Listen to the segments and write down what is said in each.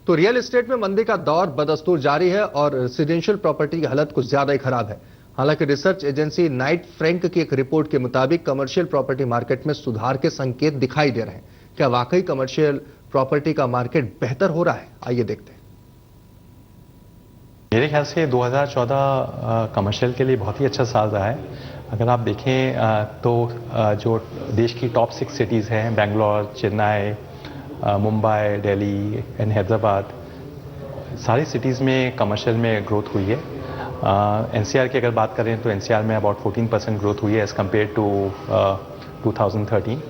तो real estate में मंदी का दौर बदस्तूर जारी है और रेसिडेंशियल प्रॉपर्टी की हालत कुछ ज्यादा ही खराब है। हालांकि रिसर्च एजेंसी नाइट फ्रैंक की एक रिपोर्ट के मुताबिक कमर्शियल प्रॉपर्टी मार्केट में सुधार के संकेत दिखाई दे रहे हैं। क्या वाकई कमर्शियल प्रॉपर्टी का मार्केट बेहतर हो रहा है? आइए देखते हैं। मेरे ख्याल से 2014 कमर्शियल के लिए बहुत ही अच्छा साल रहा है। अगर आप देखें तो जो देश की टॉप 6 सिटीज़ हैं, बेंगलोर, चेन्नई, मुंबई, दिल्ली एंड हैदराबाद, सारी सिटीज़ में कमर्शियल में ग्रोथ हुई है। एनसीआर की अगर बात करें तो एनसीआर में अबाउट 14% ग्रोथ हुई है as compare to 2013।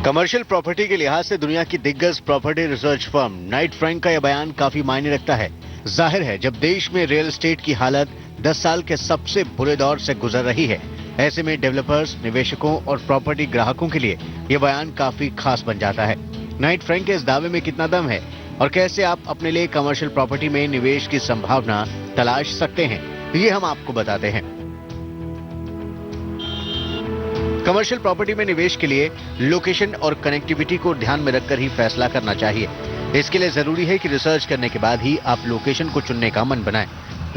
Commercial property के लिहाज से दुनिया की दिग्गज property research firm Knight Frank का यह बयान काफी मायने रखता है। जाहिर है, जब देश में रियल एस्टेट की हालत 10 साल के सबसे बुरे दौर से गुजर रही है, ऐसे में डेवलपर्स, निवेशकों और प्रॉपर्टी ग्राहकों के लिए यह बयान काफी खास बन जाता है। नाइट फ्रैंक के इस दावे में कितना दम है और कैसे आप अपने लिए कमर्शियल प्रॉपर्टी में निवेश की संभावना तलाश सकते हैं, ये हम आपको बताते हैं। कमर्शियल प्रॉपर्टी में निवेश के लिए लोकेशन और कनेक्टिविटी को ध्यान में रखकर ही फैसला करना चाहिए। इसके लिए जरूरी है कि रिसर्च करने के बाद ही आप लोकेशन को चुनने का मन बनाएं।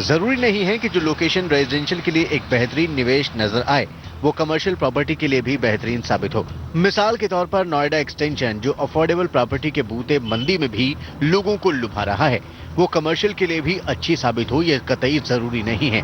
जरूरी नहीं है कि जो लोकेशन रेजिडेंशियल के लिए एक बेहतरीन निवेश नजर आए, वो कमर्शियल प्रॉपर्टी के लिए भी बेहतरीन साबित हो। मिसाल के तौर पर नोएडा एक्सटेंशन, जो अफोर्डेबल प्रॉपर्टी के बूते मंदी में भी लोगों को लुभा रहा है, वो कमर्शियल के लिए भी अच्छी साबित हो, यह कतई जरूरी नहीं है।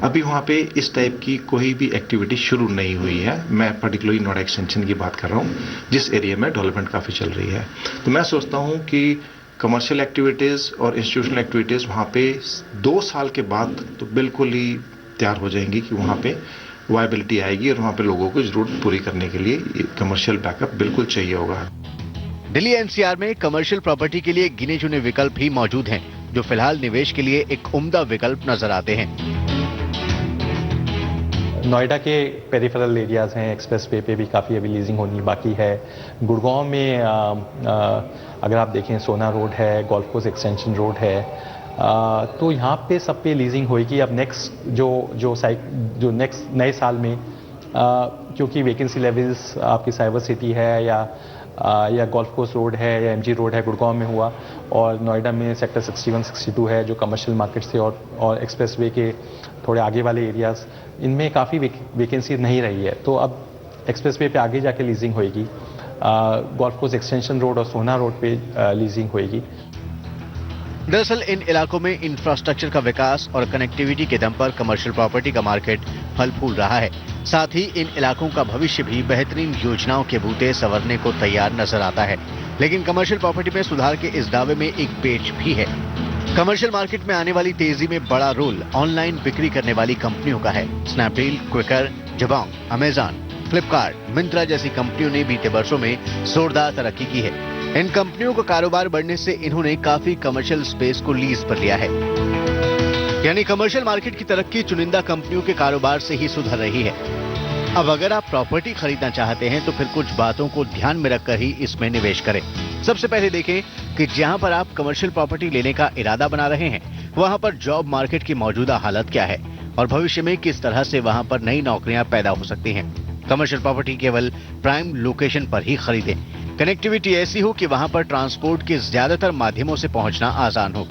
अभी वहाँ पे इस टाइप की कोई भी एक्टिविटी शुरू नहीं हुई है। मैं पर्टिकुलरली नोएडा एक्सटेंशन की बात कर रहा हूँ, जिस एरिया में डेवलपमेंट काफ़ी चल रही है। तो मैं सोचता हूँ कि कमर्शियल एक्टिविटीज़ और इंस्टीट्यूशनल एक्टिविटीज़ वहाँ पे 2 साल के बाद तो बिल्कुल ही तैयार हो जाएंगी कि वहाँ पे वायबिलिटी आएगी और वहाँ पे लोगों को जरूरत पूरी करने के लिए कमर्शियल बैकअप बिल्कुल चाहिए होगा। दिल्ली एनसीआर में कमर्शियल प्रॉपर्टी के लिए गिने चुने विकल्प ही मौजूद हैं, जो फिलहाल निवेश के लिए एक उम्दा विकल्प नजर आते हैं। नोएडा के पेरिफेरल एरियाज हैं, एक्सप्रेस वे पे भी काफ़ी अभी लीजिंग होनी बाकी है। गुड़गांव में अगर आप देखें, सोना रोड है, गोल्फ कोर्स एक्सटेंशन रोड है, तो यहाँ पे सब पे लीजिंग होगी। अब नेक्स्ट जो नेक्स्ट नए साल में क्योंकि वैकेंसी लेवल्स आपकी साइबर सिटी है या गोल्फ कोर्स रोड है या एमजी रोड है, गुड़गांव में हुआ, और नोएडा में सेक्टर 61, 62 है जो कमर्शियल मार्केट से और एक्सप्रेस वे के थोड़े आगे वाले एरियाज, इनमें काफ़ी वैकेंसी नहीं रही है। तो अब एक्सप्रेस वे पे आगे जाके लीजिंग होएगी, गोल्फ कोर्स एक्सटेंशन रोड और सोना रोड पे लीजिंग होएगी। दरअसल इन इलाकों में इंफ्रास्ट्रक्चर का विकास और कनेक्टिविटी के दम पर कमर्शियल प्रॉपर्टी का मार्केट फल फूल रहा है। साथ ही इन इलाकों का भविष्य भी बेहतरीन योजनाओं के बूते संवरने को तैयार नजर आता है। लेकिन कमर्शियल प्रॉपर्टी में सुधार के इस दावे में एक पेच भी है। कमर्शियल मार्केट में आने वाली तेजी में बड़ा रोल ऑनलाइन बिक्री करने वाली कंपनियों का है। Snapdeal, Quikr, Jabong, Amazon, Flipkart, Myntra जैसी कंपनियों ने बीते वर्षों में जोरदार तरक्की की है। इन कंपनियों का कारोबार बढ़ने से इन्होंने काफी कमर्शियल स्पेस को लीज पर लिया है। यानी कमर्शियल मार्केट की तरक्की चुनिंदा कंपनियों के कारोबार से ही सुधर रही है। अब अगर आप प्रॉपर्टी खरीदना चाहते हैं तो फिर कुछ बातों को ध्यान में रखकर ही इसमें निवेश करें। सबसे पहले देखें कि जहां पर आप कमर्शियल प्रॉपर्टी लेने का इरादा बना रहे हैं, वहां पर जॉब मार्केट की मौजूदा हालत क्या है और भविष्य में किस तरह से वहां पर नई नौकरियां पैदा हो सकती हैं। कमर्शियल प्रॉपर्टी केवल प्राइम लोकेशन पर ही खरीदें। कनेक्टिविटी ऐसी हो कि वहां पर ट्रांसपोर्ट के ज्यादातर माध्यमों से पहुंचना आसान हो।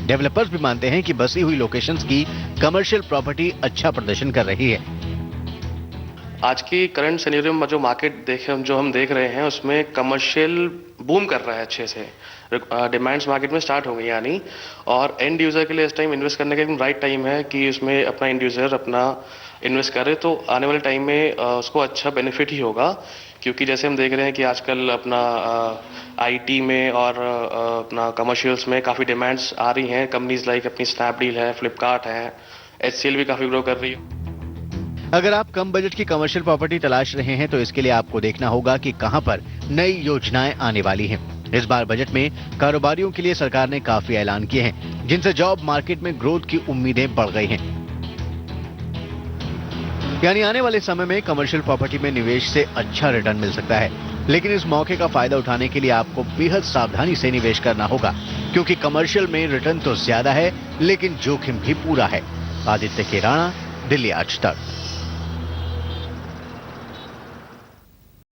डेवलपर्स भी मानते हैं कि बसी हुई लोकेशंस की कमर्शियल प्रॉपर्टी अच्छा प्रदर्शन कर रही है। आज की करंट सिनेरियो में जो हम देख रहे हैं, उसमें कमर्शियल बूम कर रहा है अच्छे से। डिमांड्स मार्केट में स्टार्ट हो गई यानी, और एंड यूजर के लिए इस टाइम इन्वेस्ट करने का एकदम राइट टाइम है कि उसमें अपना एंड यूजर अपना इन्वेस्ट करे, तो आने वाले टाइम में उसको अच्छा बेनिफिट ही होगा। क्योंकि जैसे हम देख रहे हैं कि आजकल अपना आईटी में और अपना कमर्शियल्स में काफ़ी डिमांड्स आ रही हैं। कंपनीज लाइक अपनी स्नैपडील है, फ्लिपकार्ट है, एचसीएल भी काफ़ी ग्रो कर रही है। अगर आप कम बजट की कमर्शियल प्रॉपर्टी तलाश रहे हैं तो इसके लिए आपको देखना होगा कि कहां पर नई योजनाएं आने वाली हैं। इस बार बजट में कारोबारियों के लिए सरकार ने काफी ऐलान किए हैं, जिनसे जॉब मार्केट में ग्रोथ की उम्मीदें बढ़ गई हैं। यानी आने वाले समय में कमर्शियल प्रॉपर्टी में निवेश से अच्छा रिटर्न मिल सकता है। लेकिन इस मौके का फायदा उठाने के लिए आपको बेहद सावधानी से निवेश करना होगा, क्योंकि कमर्शियल में रिटर्न तो ज्यादा है लेकिन जोखिम भी पूरा है। आदित्य केराणा, दिल्ली आज तक।